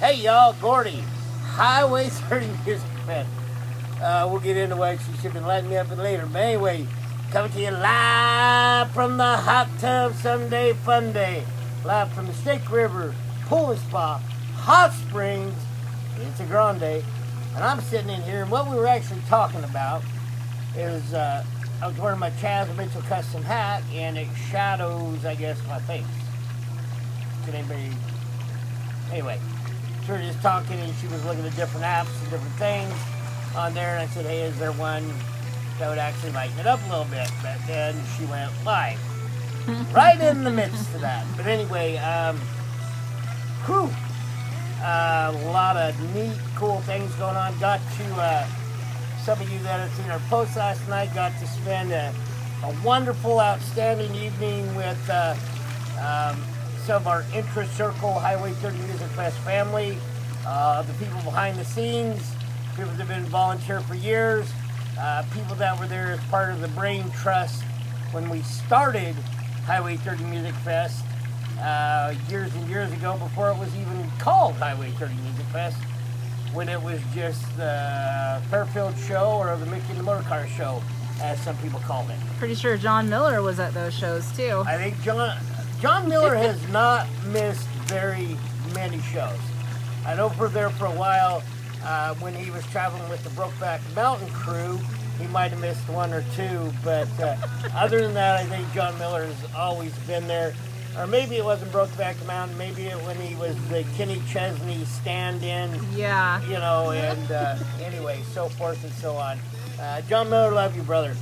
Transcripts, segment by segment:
Hey y'all, Gordy, Highway 30 Music Fest. We'll get into what she should have been lighting me up later. But anyway, coming to you live from the Hot Tub Sunday Fun Day. Live from the Snake River Pool and Spa, Hot Springs. It's a grande. And I'm sitting in here, and what we were actually talking about is I was wearing my Chaz Mitchell custom hat, and it shadows, I guess, my face. Can anybody... Anyway. We were just talking, and she was looking at different apps and different things on there, and I said, hey, is there one that would actually lighten it up a little bit? But then she went live right in the midst of that. But anyway, a lot of neat, cool things going on. Got to, some of you that have seen our post last night, got to spend a wonderful, outstanding evening with some of our interest circle Highway 30 Music Fest family, the people behind the scenes, people that have been volunteer for years, people that were there as part of the brain trust when we started Highway 30 Music Fest years and years ago, before it was even called Highway 30 Music Fest, when it was just the Fairfield Show, or the Mickey and the Motor Car Show, as some people called it. Pretty sure John Miller was at those shows too. I think John Miller has not missed very many shows. I know for there for a while, when he was traveling with the Brokeback Mountain crew, he might have missed one or two, but other than that, I think John Miller has always been there. Or maybe it wasn't Brokeback Mountain, maybe it when he was the Kenny Chesney stand-in. Yeah. You know, and anyway, so forth and so on. John Miller, love you, brother.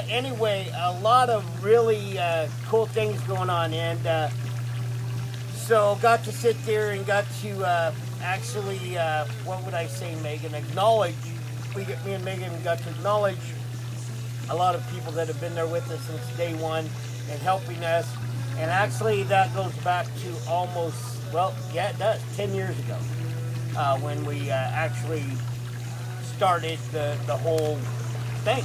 Anyway, a lot of really cool things going on, and so got to sit there and got to actually, what would I say, Megan, acknowledge, me and Megan got to acknowledge a lot of people that have been there with us since day one and helping us, and actually that goes back to almost, well, yeah, it does, 10 years ago, when we actually started the whole thing.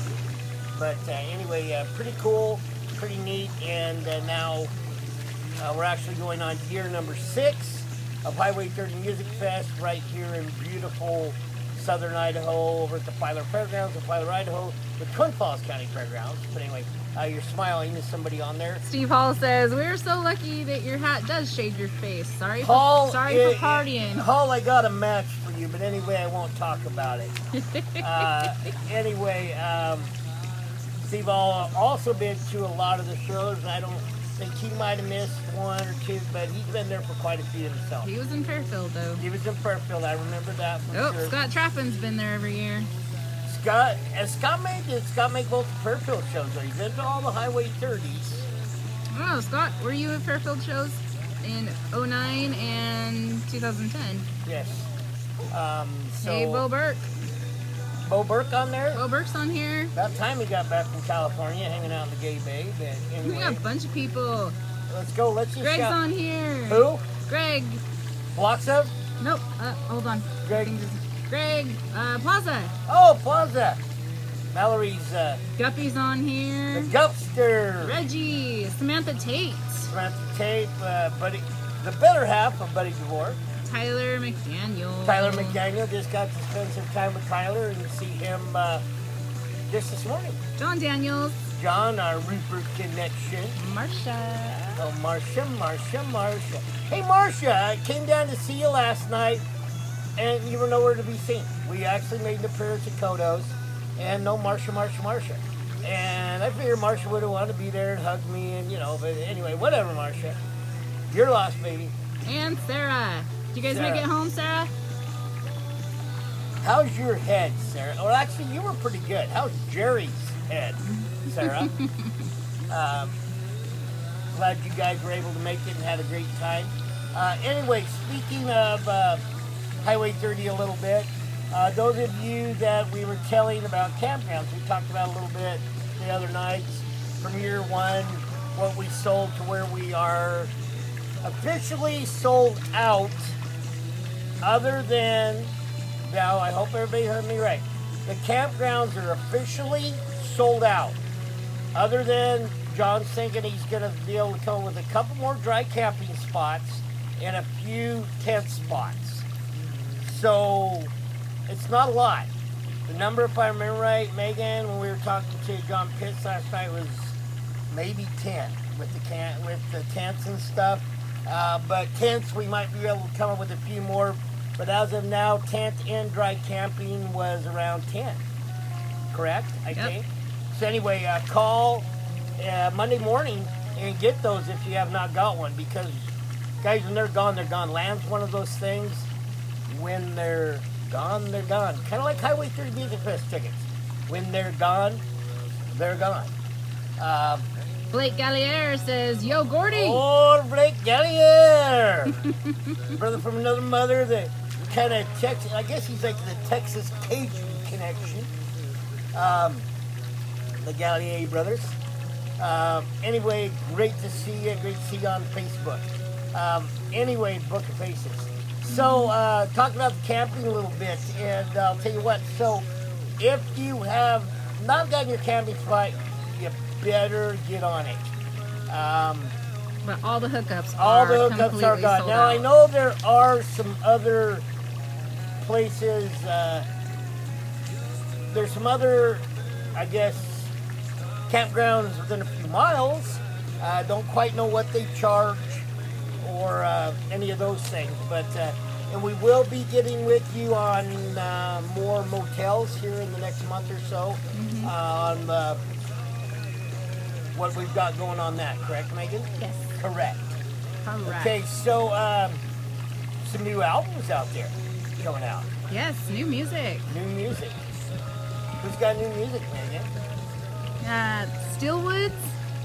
But anyway, pretty cool, pretty neat, and now we're actually going on year number 6 of Highway 30 Music Fest right here in beautiful southern Idaho, over at the Filer Fairgrounds in Filer, Idaho, the Twin Falls County Fairgrounds. But anyway, you're smiling. There's somebody on there. Steve Hall says, we're so lucky that your hat does shade your face. Sorry for partying. Hall, I got a match for you, but anyway, I won't talk about it. Anyway, Steve Hall also been to a lot of the shows. I don't think he might have missed one or two, but he's been there for quite a few himself. He was in Fairfield, though. He was in Fairfield. I remember that for sure. Scott Trappin's been there every year. Did Scott make both the Fairfield shows? Or he's been to all the Highway 30s. Oh, Scott, were you at Fairfield shows in 09 and 2010? Yes. So Hey, Bo Burke. Bo Burke on there? Bo Burke's on here. About time he got back from California, hanging out in the gay bay. But anyway, We got a bunch of people. Let's go. Let's just Greg's shout. on here. Who? Greg. Blocks of? Nope. Hold on. Greg. Plaza. Oh, Plaza. Mallory's Guppy's on the here. Gupster. Reggie. Samantha Tate. Samantha Tate, Buddy, the better half of Buddy DeVore. Tyler McDaniel. Tyler McDaniel, just got to spend some time with Tyler and see him just this morning. John Daniels. John, our Rupert connection. Marsha. Oh, Marsha. Hey, Marsha, I came down to see you last night, and you were nowhere to be seen. We actually made an appearance at Kodo's, and no Marsha. And I figured Marsha would have wanted to be there and hug me, and but anyway, whatever, Marsha. You're lost, baby. And Sarah. Did you guys make it home, Sarah? How's your head, Sarah? Well, actually, you were pretty good. How's Jerry's head, Sarah? Glad you guys were able to make it and had a great time. Anyway, speaking of Highway 30 a little bit, those of you that we were telling about campgrounds, we talked about a little bit the other nights from year one, what we sold to where we are officially sold out, other than, now I hope everybody heard me right, the campgrounds are officially sold out, other than John's thinking he's going to be able to come with a couple more dry camping spots and a few tent spots. So it's not a lot. The number, if I remember right, Megan, when we were talking to John Pitts last night, was maybe 10 with the tents and stuff. But tents, we might be able to come up with a few more. But as of now, tent and dry camping was around 10. Correct? I think. So anyway, call Monday morning and get those if you have not got one. Because, guys, when they're gone, they're gone. Land's one of those things. When they're gone, they're gone. Kind of like Highway 30 Music Fest tickets. When they're gone, they're gone. Blake Gallier says, "Yo, Gordy." Oh, Blake Gallier. Brother from another mother that kind of Texas, I guess he's like the Texas Cajun connection. The Gallier brothers. Anyway, great to see you. Great to see you on Facebook. Anyway, Book of Faces. So, talk about the camping a little bit, and I'll tell you what. So, if you have not gotten your camping spot, you better get on it. But all the hookups are completely gone. sold Now, out. I know there are some other places. There's some other, I guess, campgrounds within a few miles. Don't quite know what they charge or any of those things, but and we will be getting with you on more motels here in the next month or so on what we've got going on that. Correct, Megan? Yes. Correct. Correct. Okay, so some new albums out there coming out. Yes, new music. New music. Who's got new music, Megan? Stillwoods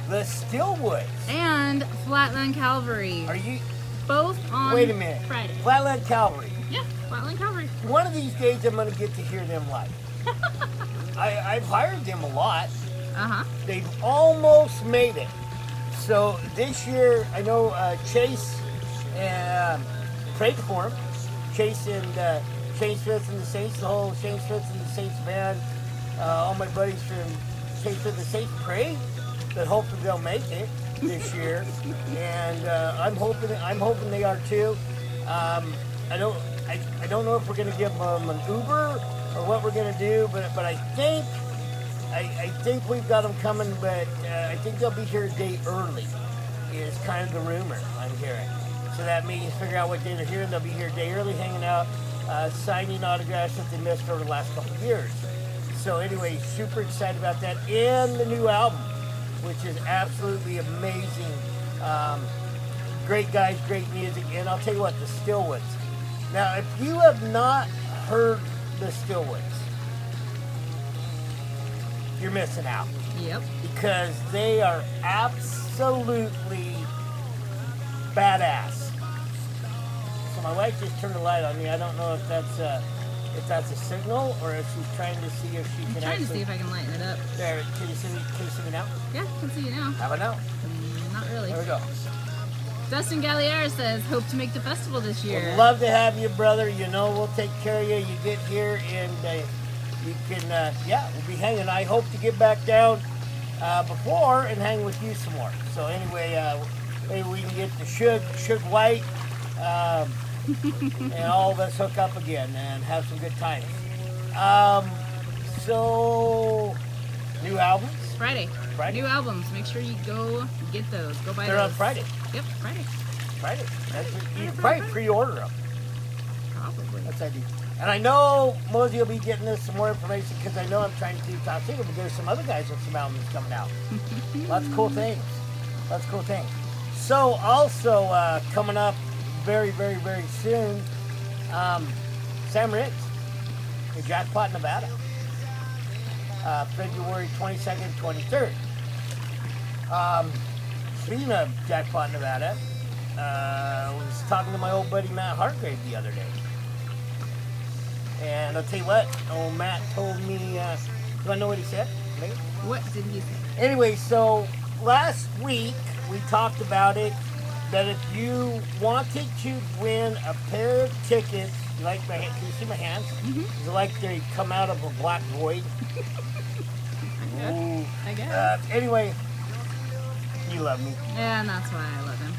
The Stillwoods. and Flatland Calvary. Are you? Both on Wait a minute. Friday. Flatland Cavalry. Yeah, Flatland Calvary. One of these days, I'm going to get to hear them live. I've hired them a lot. Uh-huh. They've almost made it. So this year, I know Chase prayed for him. Chase and Shane Smith and the Saints, the whole Shane Smith and the Saints band, all my buddies from Shane Smith and the Saints pray that hopefully they'll make it this year, and I'm hoping they are too. I don't know if we're gonna give them an Uber or what we're gonna do, but I think we've got them coming, but I think they'll be here a day early. Is kind of the rumor I'm hearing. So that means figure out what day they're here, and they'll be here a day early, hanging out, signing autographs that they missed over the last couple of years. So anyway, super excited about that, and the new album, which is absolutely amazing. Great guys, great music, and I'll tell you what, the Stillwoods. Now, if you have not heard the Stillwoods, you're missing out. Yep. Because they are absolutely badass. So my wife just turned the light on me. I don't know if that's a signal or if she's trying to see if she I'm can trying actually. to see if I can lighten it up. There, can you see me now? Yeah, I can see you now. How about now? Not really. There we go. Dustin Gallier says, hope to make the festival this year. Would love to have you, brother. You know, we'll take care of you. You get here and you can, we'll be hanging. I hope to get back down before and hang with you some more. So anyway, maybe we can get the Suge White and all of us hook up again and have some good times. So, new albums? Friday. Friday. New albums. Make sure you go get those. Go buy They're those. on Friday. Yep, Friday. Friday. You can probably pre-order them. Probably. That's idea. And I know Mosey will be getting us some more information because I know I'm trying to do top secret, but there's some other guys with some albums coming out. Lots of cool things. So also coming up very, very, very soon, Sam Riggs in Jackpot, Nevada. February 22nd, 23rd. Speaking of Jackpot, Nevada, I was talking to my old buddy Matt Hargrave the other day. And I'll tell you what, old Matt told me, do I know what he said? Maybe? What did he say? Anyway, so last week we talked about it, that if you wanted to win a pair of tickets, like my hand, can you see my hands? Mm-hmm. It's like they come out of a black void. Ooh. I guess. Anyway, you love me. Yeah, and that's why I love him.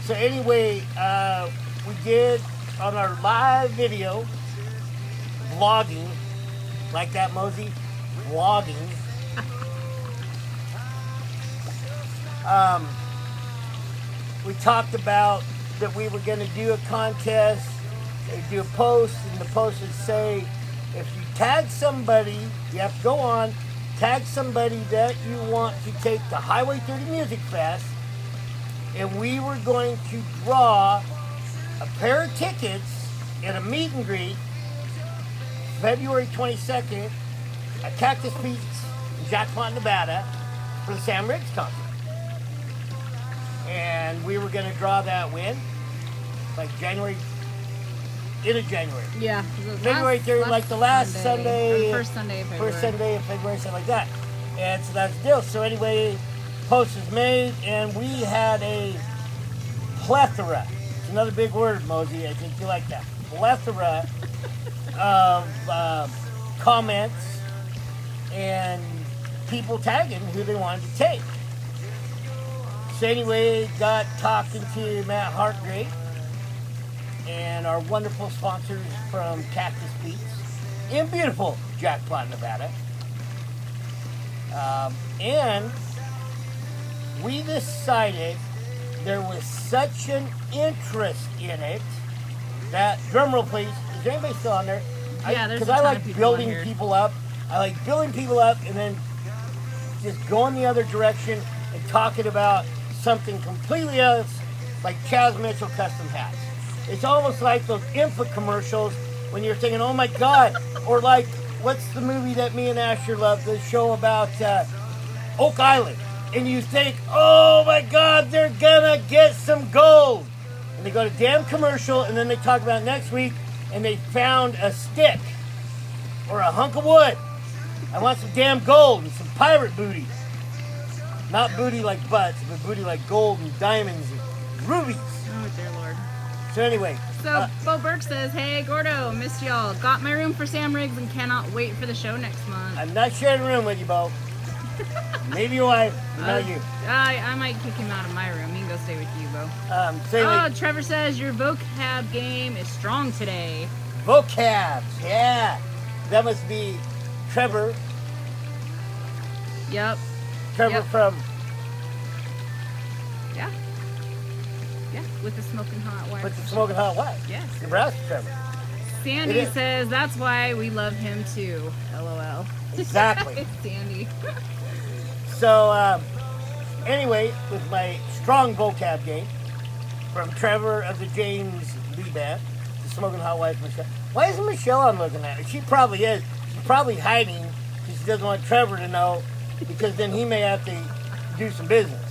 So anyway, we did on our live video, vlogging, like that, Mosey, vlogging. We talked about that we were going to do a contest, do a post, and the post would say, if you tag somebody, you have to go on, tag somebody that you want to take to Highway 30 Music Fest, and we were going to draw a pair of tickets at a meet and greet February 22nd at Cactus Peaks in Jackpot, Nevada for the Sam Riggs concert. And we were going to draw that when? Like January, end of January. Yeah. February 3rd, like the last Sunday. First Sunday of February. First Sunday of February, something like that. And so that's the deal. So anyway, post was made, and we had a plethora. It's another big word, Mosey. I think you like that. Plethora of comments and people tagging who they wanted to take. So anyway, got talking to Matt Hartgrave and our wonderful sponsors from Cactus Peaks in beautiful Jackpot, Nevada. And we decided there was such an interest in it that, drumroll please, is there anybody still on there? Yeah, there's a Because I ton like of people building on here. people up. I like building people up and then just going the other direction and talking about something completely else, like Chaz Mitchell custom hats. It's almost like those info commercials when you're thinking, oh my God, or like, what's the movie that me and Asher love, the show about Oak Island, and you think, oh my God, they're gonna get some gold. And they go to damn commercial, and then they talk about next week, and they found a stick or a hunk of wood. I want some damn gold and some pirate booty. Not booty like butts, but booty like gold and diamonds and rubies. Oh, dear Lord. So anyway. So, Bo Burke says, hey, Gordo, missed y'all. Got my room for Sam Riggs and cannot wait for the show next month. I'm not sharing a room with you, Bo. Maybe your wife, but not you. I might kick him out of my room. He can go stay with you, Bo. So anyway, Trevor says, your vocab game is strong today. vocabs, yeah. That must be Trevor. Yep. Trevor Yep. from... Yeah. Yeah, with the smoking hot wire. What's the smoking hot wife? Yes. Nebraska Trevor. Sandy It is. says, that's why we love him too. LOL. Exactly. Sandy. So, anyway, with my strong vocab game from Trevor of the James Lee Band, the Smoking Hot Wife, Michelle. Why isn't Michelle on looking at her? She probably is. She's probably hiding because she doesn't want Trevor to know, because then he may have to do some business.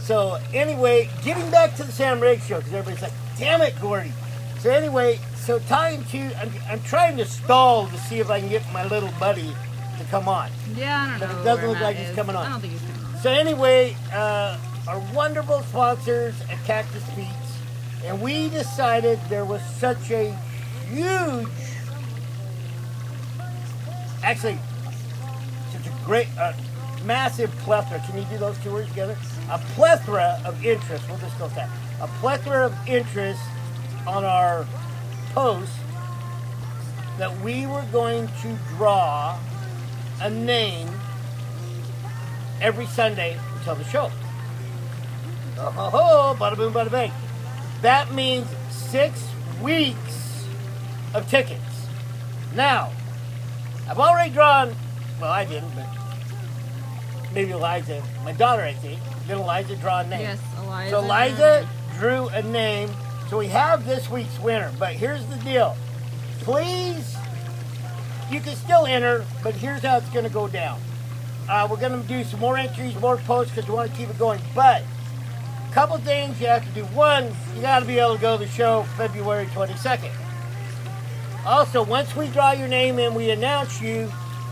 So, anyway, getting back to the Sam Riggs show, because everybody's like, damn it, Gordy. So, anyway, so I'm trying to stall to see if I can get my little buddy to come on. Yeah, I don't But know. it doesn't where look Matt like he's is. coming on. I don't think he's coming on. So anyway, our wonderful sponsors at Cactus Peaks, and we decided there was such a huge, actually, such a great, massive plethora. Can you do those two words together? A plethora of interest. We'll just go with that. A plethora of interest on our post that we were going to draw a name every Sunday until the show. Oh, ho, ho, bada boom, bada bang. That means 6 weeks of tickets. Now, I've already drawn, well, I didn't, but maybe Eliza, my daughter, I think. Did Eliza draw a name? Yes, Eliza. So Eliza drew a name. So we have this week's winner. But here's the deal. Please, you can still enter, but here's how it's going to go down. We're going to do some more entries, more posts, because we want to keep it going. But a couple things you have to do. One, you got to be able to go to the show February 22nd. Also, once we draw your name and we announce you,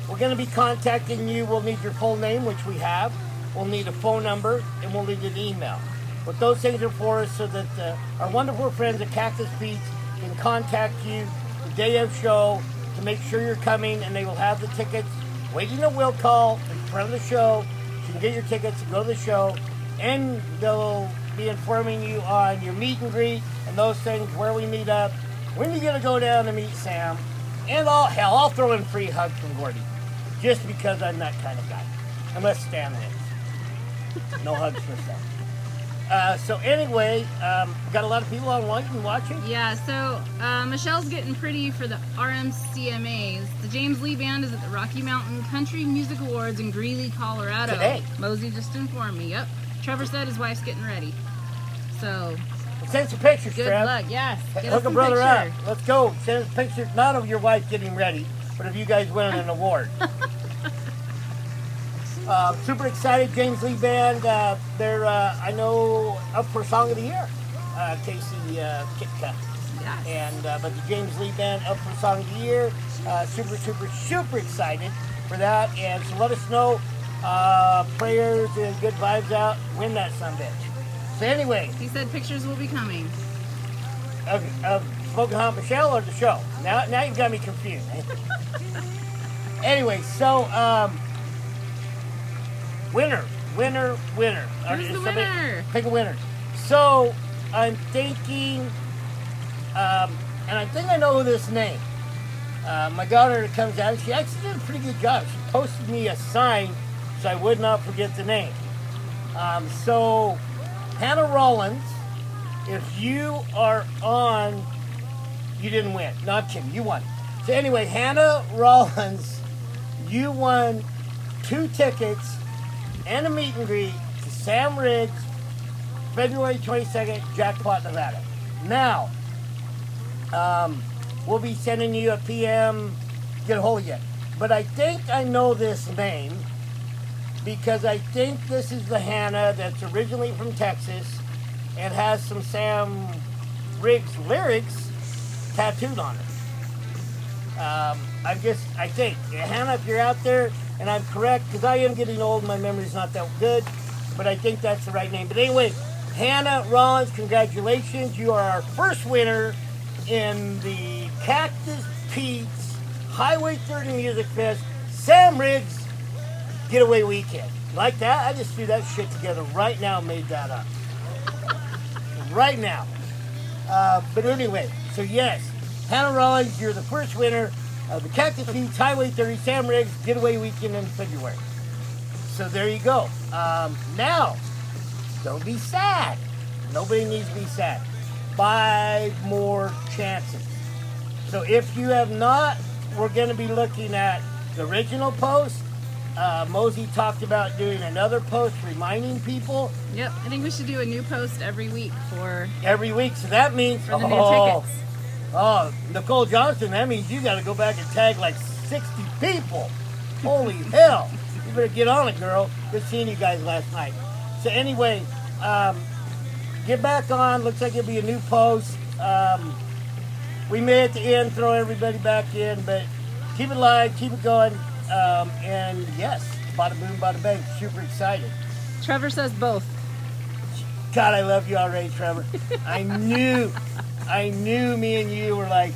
we're going to be contacting you. We'll need your full name, which we have. We'll need a phone number, and we'll need an email. What those things are for is so that our wonderful friends at Cactus Peaks can contact you the day of show to make sure you're coming, and they will have the tickets waiting a will call in front of the show. You can get your tickets and go to the show, and they'll be informing you on your meet and greet and those things, where we meet up, when you're going to go down to meet Sam, And I'll throw in free hugs from Gordy. Just because I'm that kind of guy. Unless Stan is. No hugs for Stan. So anyway, got a lot of people online watching. Yeah, so Michelle's getting pretty for the RMCMAs. The James Lee Band is at the Rocky Mountain Country Music Awards in Greeley, Colorado. Today. Mosey just informed me. Yep. Trevor said his wife's getting ready. So Send some pictures, good Trev. luck. Yes. Get us Hook a some brother picture. up. Let's go. Send us pictures, not of your wife getting ready, but of you guys winning an award. Super excited, James Lee Band. They're, I know, up for Song of the Year. Casey Kitka. Yes. And but the James Lee Band up for Song of the Year. Super excited for that. And so let us know. Prayers and good vibes out. Win that sumbitch. So anyway, He said pictures will be coming. of Smoking Hot Michelle or the show? Now you've got me confused. Anyway, so winner. Who's the winner? Pick a winner. So I'm thinking, and I think I know who this name. My daughter comes out. She actually did a pretty good job. She posted me a sign so I would not forget the name. So Hannah Rollins, if you are on, you didn't win. No, I'm kidding. You won. So anyway, Hannah Rollins, you won 2 tickets and a meet and greet to Sam Riggs, February 22nd, Jackpot, Nevada. Now, we'll be sending you a PM, get a hold of you. But I think I know this name because I think this is the Hannah that's originally from Texas and has some Sam Riggs lyrics tattooed on her. I think, Hannah, if you're out there, and I'm correct, because I am getting old, my memory's not that good, but I think that's the right name. But anyway, Hannah Rollins, congratulations. You are our first winner in the Cactus Pete's Highway 30 Music Fest, Sam Riggs Getaway Weekend. Like that? I just threw that shit together right now and made that up. Right now. But anyway, so yes, Hannah Rollins, you're the first winner of the Cactus Pete's Highway 30 Sam Riggs Getaway Weekend in February. So there you go. Now, don't be sad. Nobody needs to be sad. 5 more chances. So if you have not, we're going to be looking at the original post. Mosey talked about doing another post reminding people. Yep. I think we should do a new post every week for Every week. So that means the new tickets. Oh, Nicole Johnson, that means you got to go back and tag like 60 people. Holy hell. You better get on it, girl. Good seeing you guys last night. So anyway, get back on. Looks like it'll be a new post. We may at the end throw everybody back in, but keep it live, keep it going. And yes, bada boom, bada bang. Super excited. Trevor says both. God, I love you already, Trevor. I knew me and you were like,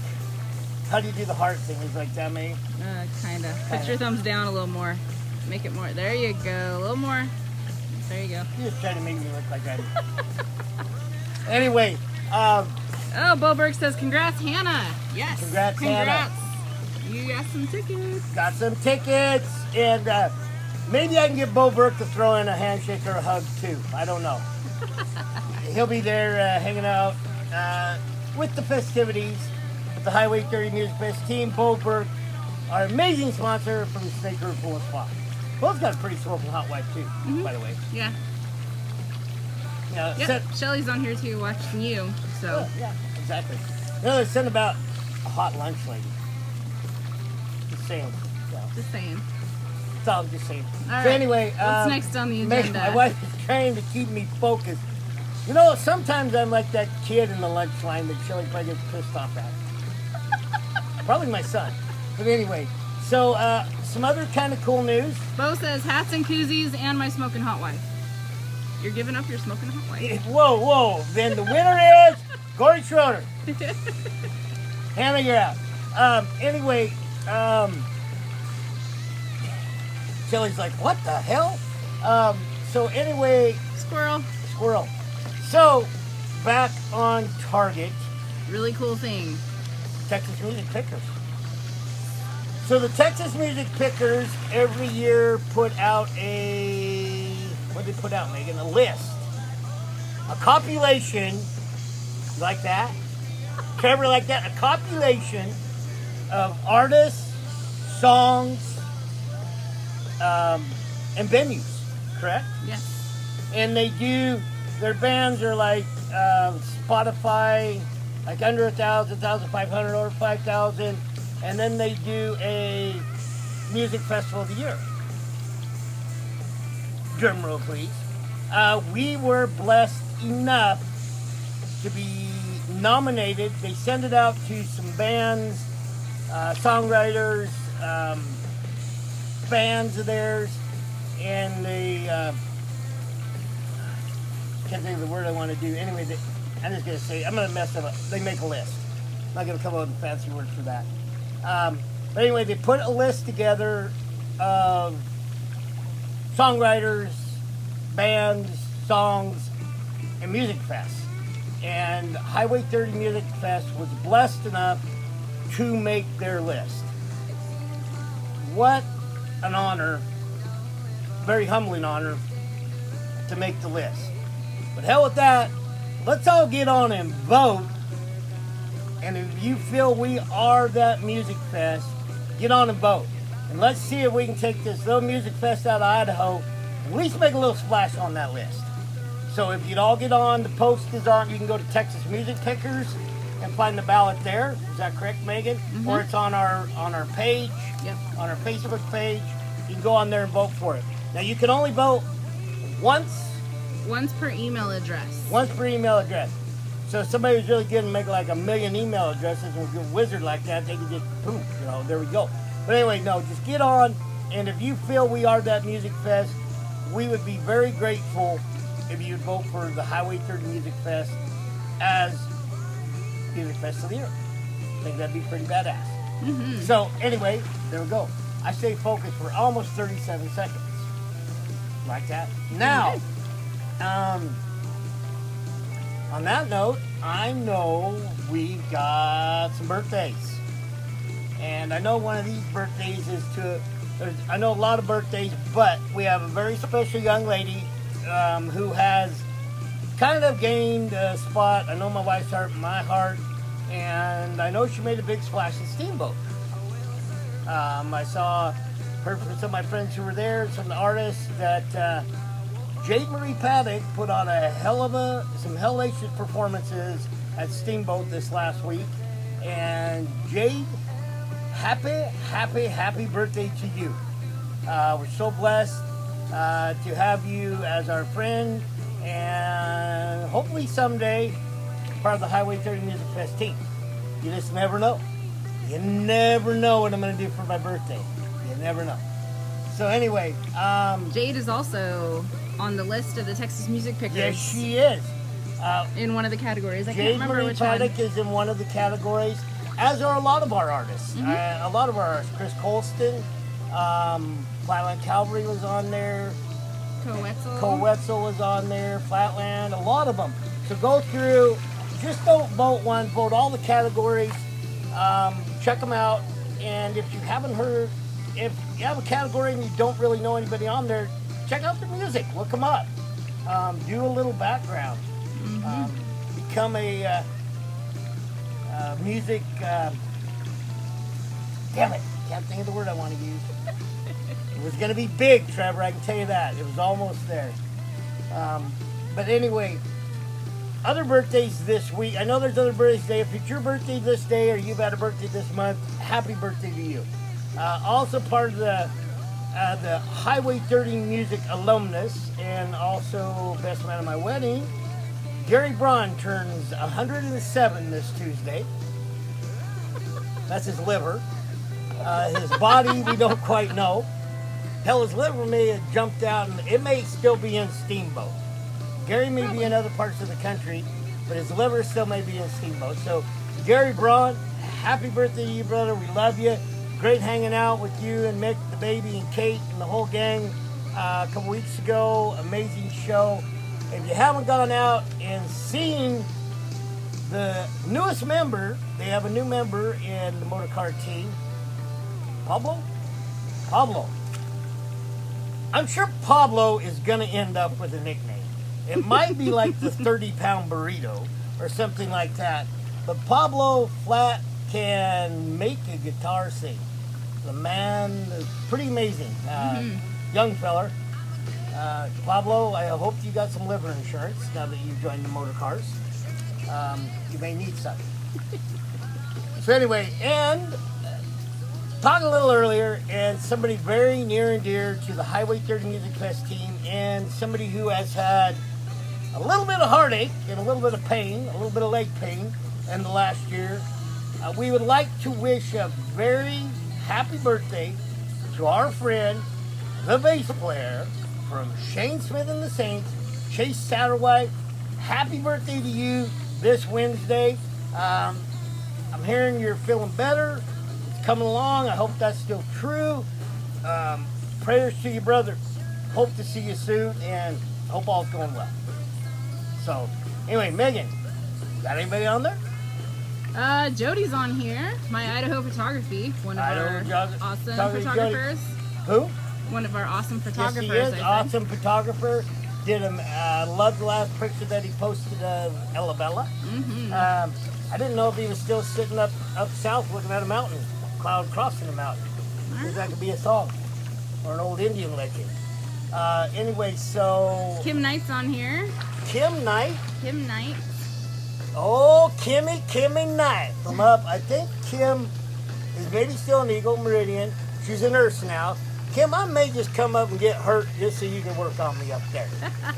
how do you do the heart thing? He's like, that me? Kinda. Put your thumbs down a little more. Make it more. There you go. A little more. There you go. You're just trying to make me look like that. Anyway, Oh, Boberg says, congrats, Hannah. Yes. Congrats, Hannah. You got some tickets. Got some tickets, and maybe I can get Bo Burke to throw in a handshake or a hug too. I don't know. He'll be there hanging out with the festivities with the Highway 30 Music Fest team. Bo Burke, our amazing sponsor from Snake River Pool Spa. Bo's got a pretty smoking hot wife too, by the way. Yeah. Yeah. Yep. Shelly's on here too, watching you. So. Yeah, exactly. No, they said about a hot lunch lady. Just saying. So. Just saying. That's all I'm just saying. All So right. anyway, What's next on the agenda? My wife is trying to keep me focused. You know, sometimes I'm like that kid in the lunch line that Shelly probably gets pissed off at. Probably my son. But anyway, so some other kind of cool news. Bo says hats and koozies and my smoking hot wife. You're giving up your smoking hot wife. Whoa. Then the winner is Corey Schroeder. Hannah, you're out. Anyway, Shelly's like, what the hell? So anyway, Squirrel. So, back on target. Really cool thing. Texas Music Pickers. So the Texas Music Pickers every year put out what did they put out, Megan? A list. A compilation, like that. Trevor, like that. A compilation of artists, songs, and venues, correct? Yes. And they do, their bands are like Spotify, like under 1,000, 1,500, over 5,000. And then they do a music festival of the year. Drum roll, please. We were blessed enough to be nominated. They send it out to some bands, songwriters, fans of theirs, and they can't think of the word I want to do. Anyway, I'm just going to say, I'm going to mess it up. They make a list. I'm not going to come up with a fancy word for that. But anyway, they put a list together of songwriters, bands, songs, and music fests. And Highway 30 Music Fest was blessed enough to make their list. What an honor, very humbling honor, to make the list. But hell with that, let's all get on and vote. And if you feel we are that music fest, get on and vote. And let's see if we can take this little music fest out of Idaho and at least make a little splash on that list. So if you'd all get on, the post is on. You can go to Texas Music Pickers and find the ballot there. Is that correct, Megan? Mm-hmm. Or it's on our page, yep, on our Facebook page. You can go on there and vote for it. Now you can only vote once per email address. Once per email address. So if somebody was really good and make like 1 million email addresses and was a wizard like that, they could just boom, there we go. But anyway, no, just get on, and if you feel we are that music fest, we would be very grateful if you'd vote for the Highway 30 Music Fest as Music Fest of the Year. I think that'd be pretty badass. Mm-hmm. So anyway, there we go. I stay focused for almost 37 seconds. Like that. Now, on that note, I know we've got some birthdays. And I know one of these birthdays is I know a lot of birthdays, but we have a very special young lady who has kind of gained a spot. I know my wife's heart, my heart, and I know she made a big splash in Steamboat. I heard from some of my friends who were there, some of the artists, that Jade Marie Paddock put on some hellacious performances at Steamboat this last week. And Jade, happy birthday to you. We're so blessed to have you as our friend, and hopefully someday part of the Highway 30 Music Fest team. You just never know. You never know what I'm going to do for my birthday. You never know. So anyway, Jade is also on the list of the Texas Music Pickers. Yes, she is. In one of the categories. I can't Jade remember Marie which one. Paddock is in one of the categories, as are a lot of our artists. Mm-hmm. A lot of our artists. Chris Colston, Flatland Calvary was on there. Cole Wetzel was on there. Flatland, a lot of them. So go through. Just don't vote one. Vote all the categories. Check them out. And if you haven't heard, if you have a category and you don't really know anybody on there, check out the music. Look them up. Do a little background. Mm-hmm. Become a music. Damn it! Can't think of the word I want to use. It was going to be big, Trevor. I can tell you that. It was almost there. But anyway, other birthdays this week. I know there's other birthdays today. If it's your birthday this day or you've had a birthday this month, happy birthday to you. Also part of the Highway 30 Music alumnus and also best man at my wedding, Gary Braun turns 107 this Tuesday. That's his liver. His body, we don't quite know. Hell, his liver may have jumped out, and it may still be in Steamboat. Gary may be in other parts of the country, but his liver still may be in Steamboat. So, Gary Braun, happy birthday to you, brother. We love you. Great hanging out with you and Mick, the baby, and Kate, and the whole gang a couple weeks ago. Amazing show. If you haven't gone out and seen the newest member, they have a new member in the motor car team. Pablo? Pablo. I'm sure Pablo is going to end up with a nickname. It might be like the 30-pound burrito or something like that. But Pablo flat can make a guitar sing. The man is pretty amazing. Young feller. Pablo, I hope you got some liver insurance now that you've joined the motor cars. You may need some. So anyway, and talked a little earlier, and somebody very near and dear to the Highway 30 Music Fest team, and somebody who has had a little bit of heartache and a little bit of pain, a little bit of leg pain in the last year. We would like to wish a very happy birthday to our friend, the bass player from Shane Smith and the Saints, Chase Satterwhite. Happy birthday to you this Wednesday. I'm hearing you're feeling better. It's coming along. I hope that's still true. Prayers to you, brother. Hope to see you soon, and hope all's going well. So, anyway, Megan, got anybody on there? Jody's on here. My Idaho Photography, one of our awesome photographers. Who? One of our awesome photographers. Yes, he is. Awesome photographer. Did him. Loved the last picture that he posted of Elabella. I didn't know if he was still sitting up south looking at a mountain, cloud crossing a mountain. Maybe that could be a song or an old Indian legend. Anyway, so Kim Knight's on here. Kim Knight. Kim Knight. Oh, Kimmy Knight from up. I think Kim is maybe still in Eagle Meridian. She's a nurse now. Kim, I may just come up and get hurt just so you can work on me up there.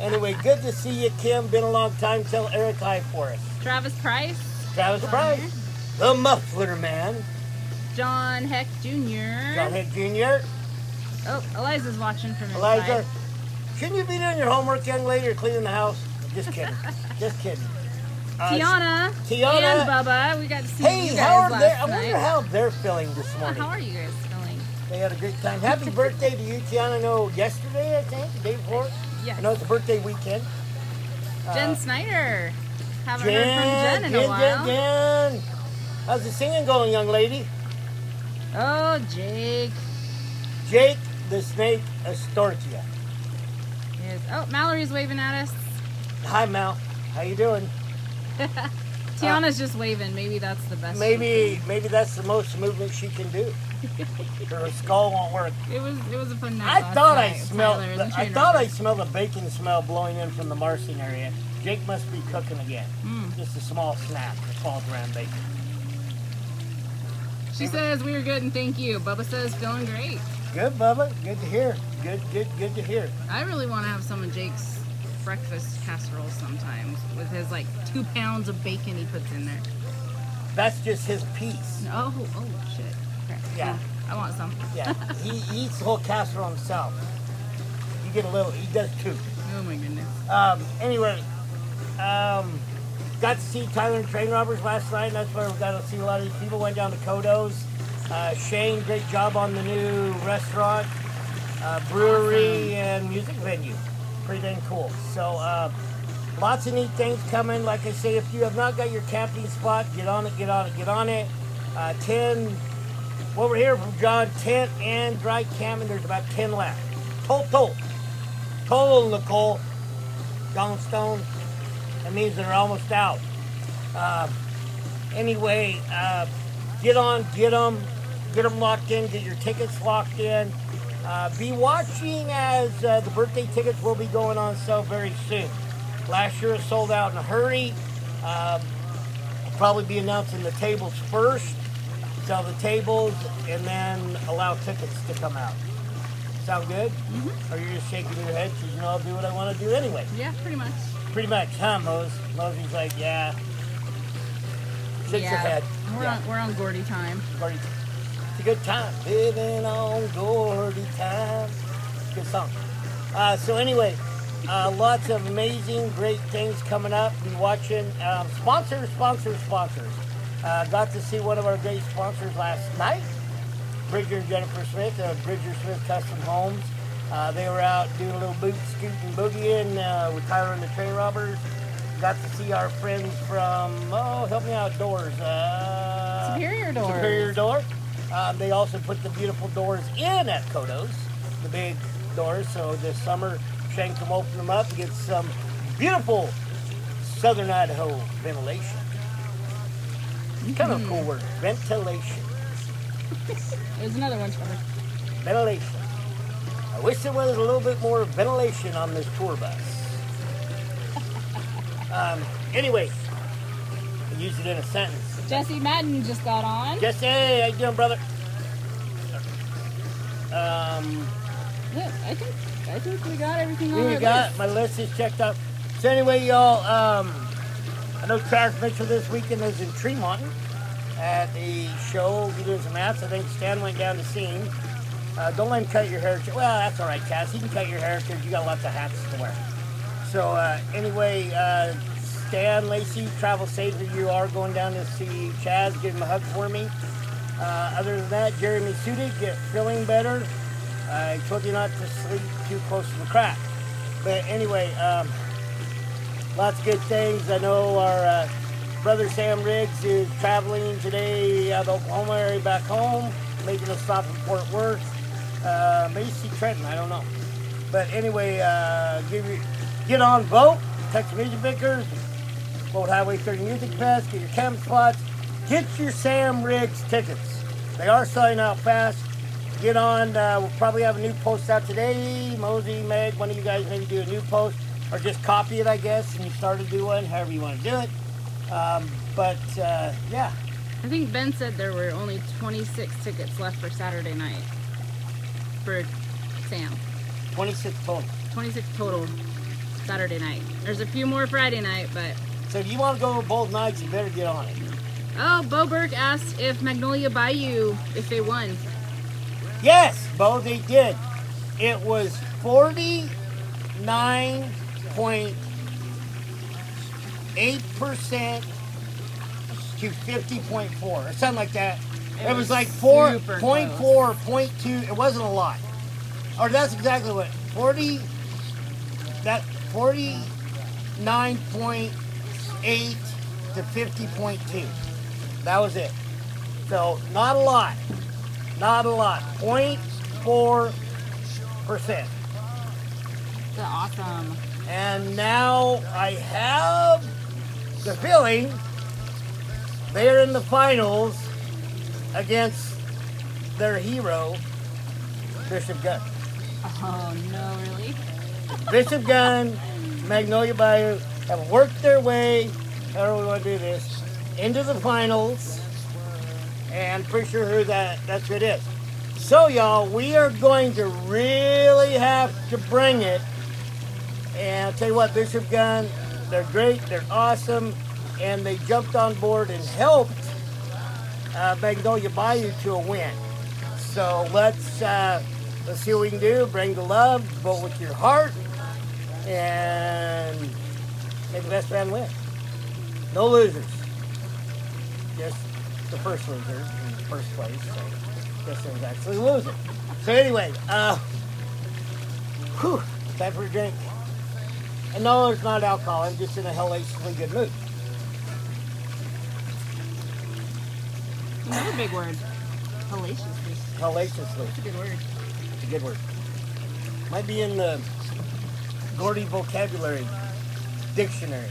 Anyway, good to see you, Kim. Been a long time. Tell Eric hi for us. Travis Price. Travis Price. The Muffler Man. John Heck Jr. John Heck Jr. Oh, Eliza's watching from inside. Eliza, shouldn't you be doing your homework, young lady, or cleaning the house? Just kidding. Just kidding. Tiana and Bubba, we got to see you guys how are last they? I night. wonder how they're feeling this morning. How are you guys feeling? They had a great time. Happy birthday to you, Tiana. I know yesterday, I think, the day before. Yes. I know it's a birthday weekend. Jen Snyder. Haven't heard from Jen in a while. Jen. How's the singing going, young lady? Oh, Jake. Jake the Snake Astortia. Yes. Oh, Mallory's waving at us. Hi, Mal. How you doing? Tiana's just waving. Maybe that's the best. Maybe that's the most movement she can do. Her skull won't work. It was a fun night. I thought I smelled a bacon smell blowing in from the Marsing area. Jake must be cooking again. Just a small snack that falls around bacon. She says we were good and thank you. Bubba says feeling great. Good, Bubba. Good to hear. Good to hear. I really want to have some of Jake's breakfast casserole sometimes with his like 2 pounds of bacon he puts in there. That's just his piece. Oh shit. Okay. Yeah. I want some. Yeah. He eats the whole casserole himself. You get a little. He does too. Oh my goodness. Anyway, got to see Tyler and Train Robbers last night. That's where we got to see a lot of these people. Went down to Kodo's. Shane, great job on the new restaurant, brewery, and music venue. Pretty dang cool. So, lots of neat things coming. Like I say, if you have not got your camping spot, get on it. 10, what we're hearing from John, tent and dry camping, there's about 10 left. Total, Nicole. John Stone. That means they're almost out. Anyway, get them locked in, get your tickets locked in. Be watching as the birthday tickets will be going on sale very soon. Last year it sold out in a hurry. I'll probably be announcing the tables first, sell the tables, and then allow tickets to come out. Sound good? Mm-hmm. Or you're just shaking your head because you know I'll do what I want to do anyway? Yeah, pretty much. Pretty much, huh, Mose? Mosey's like, yeah. Shakes your head. We're on Gordy time. Gordy. It's a good time. Living on Gordy time. Good song. So anyway, lots of amazing, great things coming up. Be watching. Sponsors. Got to see one of our great sponsors last night. Bridger and Jennifer Smith of Bridger Smith Custom Homes. They were out doing a little boot scoot and boogieing with Tyler and the Train Robbers. Got to see our friends from, help me out, Doors. Superior Door. Superior Door. They also put the beautiful doors in at Kodos, the big doors. So this summer, Shane can open them up and get some beautiful Southern Idaho ventilation. Kind of a cool word, ventilation. There's another one, Trevor. Ventilation. I wish there was a little bit more ventilation on this tour bus. Anyway, I used it in a sentence. Jesse Madden just got on. Jesse, how you doing, brother? Yeah, I think we got everything on You our got list. my list is checked out. So anyway, y'all, I know Travis Mitchell this weekend is in Tremont at a show. He's doing some hats. I think Stan went down to see him. Don't let him cut your hair. Well, that's all right, Cass. You can cut your hair because you got lots of hats to wear. So anyway, Stan, Lacey, travel safe if you are going down to see Chaz. Give him a hug for me. Other than that, Jeremy Sudik, get feeling better. I told you not to sleep too close to the crack. But anyway, lots of good things. I know our brother Sam Riggs is traveling today out of the Oklahoma area back home, making a stop in Fort Worth. Maybe see Trenton, I don't know. But anyway, get on, vote. Texas Music Vickers, vote Highway 30 Music Fest, get your camp spots, get your Sam Riggs tickets. They are selling out fast. Get on, we'll probably have a new post out today. Mosey, Meg, one of you guys maybe do a new post, or just copy it, I guess, and you start to do one, however you want to do it. Yeah. I think Ben said there were only 26 tickets left for Saturday night for Sam. 26 total. 26 total Saturday night. There's a few more Friday night, but... So if you want to go both nights, you better get on it. Oh, Bo Burke asked if Magnolia Bayou, if they won. Yes, Bo, they did. It was 49.8% to 50.4 or something like that. It was like 4.4, 0.2. It wasn't a lot. Or that's exactly what 49.8 to 50.2. That was it. So not a lot. Not a lot. 0.4%. That's awesome. And now I have the feeling they're in the finals against their hero, Bishop Gunn. Oh, no, really? Bishop Gunn, Magnolia Bayou have worked their way, however we want to do this, into the finals. And pretty sure that's what it is. So, y'all, we are going to really have to bring it. And I'll tell you what, Bishop Gunn, they're great, they're awesome, and they jumped on board and helped Magnolia Bayou to a win. So let's see what we can do. Bring the love, vote with your heart, and make the best man win. No losers. Just the first loser in the first place. So this one's actually losing. So anyway, time for a drink. And no, it's not alcohol. I'm just in a hellaciously good mood. Another big word. Hellaciously. Hellaciously. That's a good word. It's a good word. Might be in the Gordy vocabulary dictionary.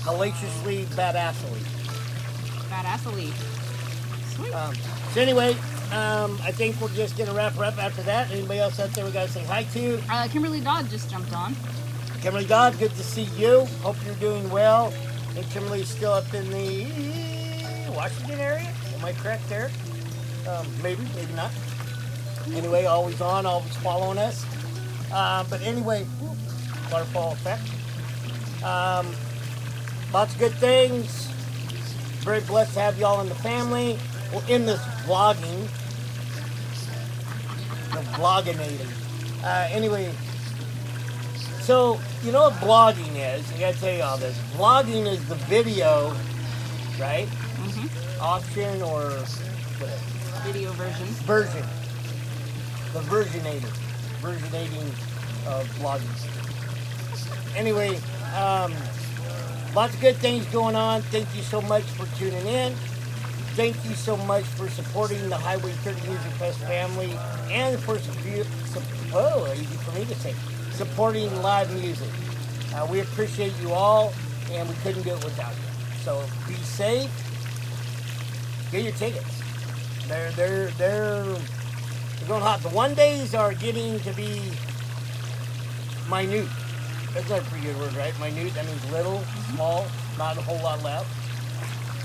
Hellaciously, badassly. Badassly. Sweet. So anyway, I think we're just going to wrap her up after that. Anybody else out there we got to say hi to? Kimberly Dodd just jumped on. Kimberly Dodd, good to see you. Hope you're doing well. I think Kimberly's still up in the Washington area. Am I correct there? Maybe, maybe not. Anyway, always on, always following us. But anyway, waterfall effect. Lots of good things. Very blessed to have y'all in the family. Well, in this vlogging. The vlogginating. Anyway, so you know what blogging is? I gotta tell you all this. Vlogging is the video, right? Mm-hmm. Option or whatever. Video version. Version. The versionating of vlogging. Anyway, lots of good things going on. Thank you so much for tuning in. thank you so much for supporting the Highway 30 Music Fest family and for easy for me to say, supporting live music. We appreciate you all, and we couldn't do it without you. So be safe. Get your tickets. They're going hot. The 1 days are getting to be minute. That's not a pretty good word, right? Minute. That means little, small, not a whole lot left,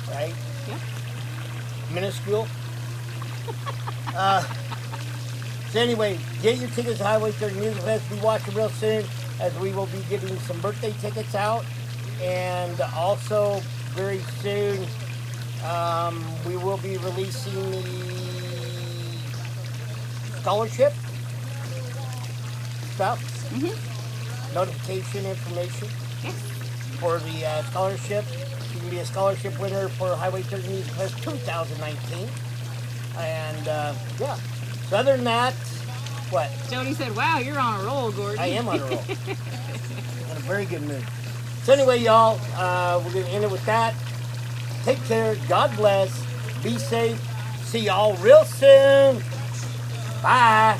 right? Yeah. Minuscule. So anyway, get your tickets to Highway 30 Music Fest. Be watching real soon, as we will be getting some birthday tickets out, and also very soon we will be releasing the scholarship stuff, notification information for the scholarship. You can be a scholarship winner for Highway 30 Music Fest 2019. And yeah, so other than that, what? Jody said, wow, you're on a roll, Gordon. I am on a roll. In a very good mood. So anyway, y'all, we're going to end it with that. Take care. God bless. Be safe. See y'all real soon. Bye.